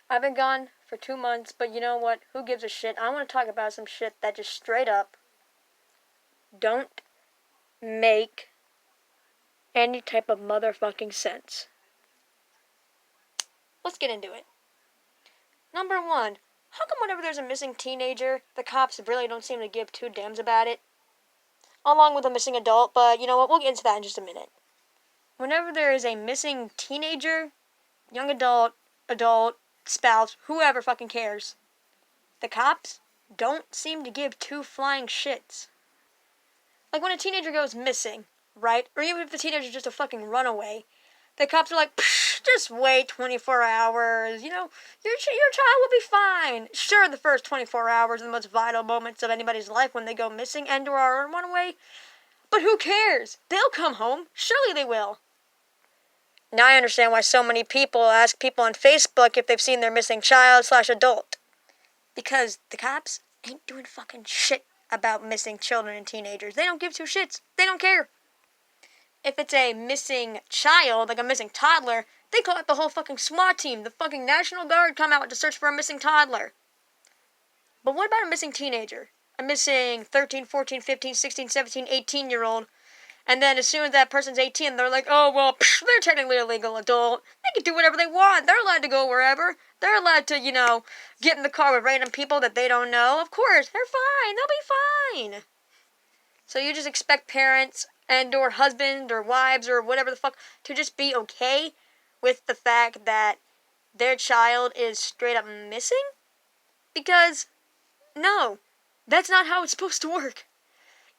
I've been gone for 2 months, but you know what? Who gives a shit? I want to talk about some shit that just straight up don't make any type of motherfucking sense. Let's get into it. Number one, how come whenever there's a missing teenager, the cops really don't seem to give two damns about it? Along with a missing adult, but you know what? We'll get into that in just a minute. Whenever there is a missing teenager, young adult, spouse, whoever fucking cares, the cops don't seem to give two flying shits. Like when a teenager goes missing, right? Or even if the teenager's just a fucking runaway, the cops are like, just wait 24 hours. You know, your child will be fine. Sure, the first 24 hours are the most vital moments of anybody's life when they go missing and or are runaway. But who cares? They'll come home. Surely they will. Now I understand why so many people ask people on Facebook if they've seen their missing child/adult. Because the cops ain't doing fucking shit about missing children and teenagers. They don't give two shits. They don't care. If it's a missing child, like a missing toddler, they call out the whole fucking SWAT team. The fucking National Guard come out to search for a missing toddler. But what about a missing teenager? A missing 13, 14, 15, 16, 17, 18-year-old. And then as soon as that person's 18, they're like, oh, well, they're technically a legal adult. They can do whatever they want. They're allowed to go wherever. They're allowed to, get in the car with random people that they don't know. Of course, they're fine. They'll be fine. So you just expect parents and or husband or wives or whatever the fuck to just be okay with the fact that their child is straight up missing? Because, no, that's not how it's supposed to work.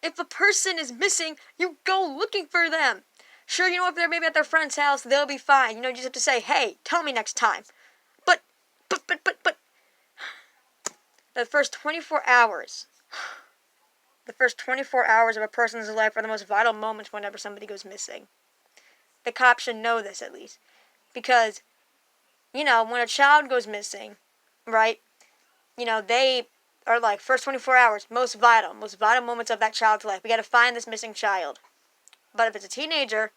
If a person is missing, you go looking for them. Sure, if they're maybe at their friend's house, they'll be fine. You just have to say, hey, tell me next time. But, the first 24 hours of a person's life are the most vital moments whenever somebody goes missing. The cops should know this at least. Because, when a child goes missing, right, they are like, first 24 hours, most vital moments of that child's life. We gotta find this missing child. But if it's a teenager,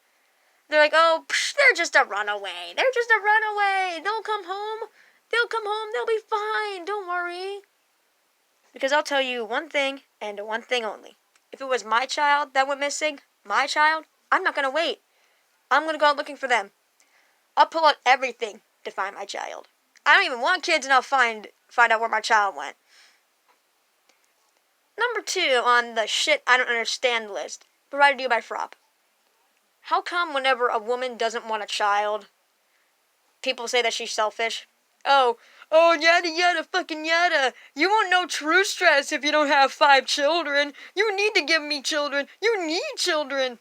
they're like, oh, they're just a runaway. They'll come home. They'll be fine. Don't worry. Because I'll tell you one thing, and one thing only. If it was my child that went missing, I'm not gonna wait. I'm gonna go out looking for them. I'll pull out everything to find my child. I don't even want kids, and I'll find out where my child went. Number 2 on the shit I don't understand list, provided to you by Frop. How come whenever a woman doesn't want a child, people say that she's selfish? Oh, yada yada fucking yada. You won't know true stress if you don't have 5 children. You need to give me children. You need children.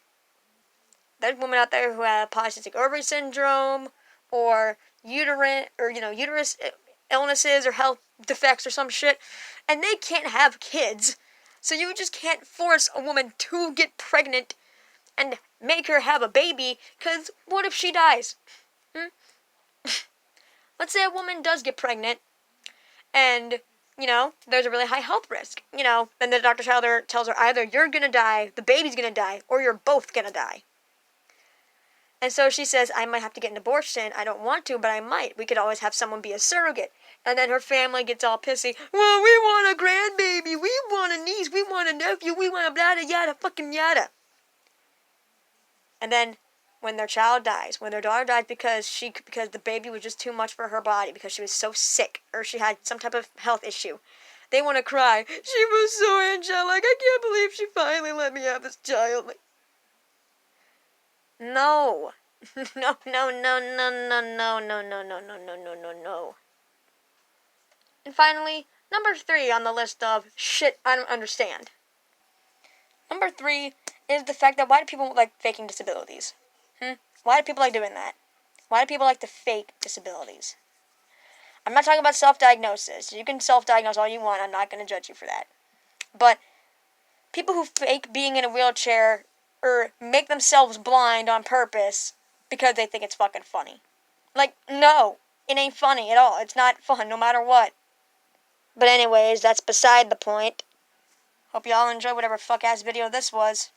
There's women out there who have polycystic ovary syndrome, or uterus illnesses or health defects or some shit, and they can't have kids. So you just can't force a woman to get pregnant and make her have a baby, because what if she dies? Let's say a woman does get pregnant, and, there's a really high health risk, and the doctor tells her either you're gonna die, the baby's gonna die, or you're both gonna die. And so she says, I might have to get an abortion. I don't want to, but I might. We could always have someone be a surrogate. And then her family gets all pissy. Well, we want a grandbaby. We want a niece. We want a nephew. We want a yada yada fucking yada. And then when their child dies, when their daughter dies because the baby was just too much for her body, because she was so sick, or she had some type of health issue, they want to cry. She was so angelic. I can't believe she finally let me have this child. No. No. And finally, number 3 on the list of shit I don't understand. Number 3 is the fact that why do people like faking disabilities? Why do people like doing that? Why do people like to fake disabilities? I'm not talking about self-diagnosis. You can self-diagnose all you want. I'm not going to judge you for that. But people who fake being in a wheelchair or make themselves blind on purpose because they think it's fucking funny. Like, no, it ain't funny at all. It's not fun, no matter what. But anyways, that's beside the point. Hope y'all enjoyed whatever fuck-ass video this was.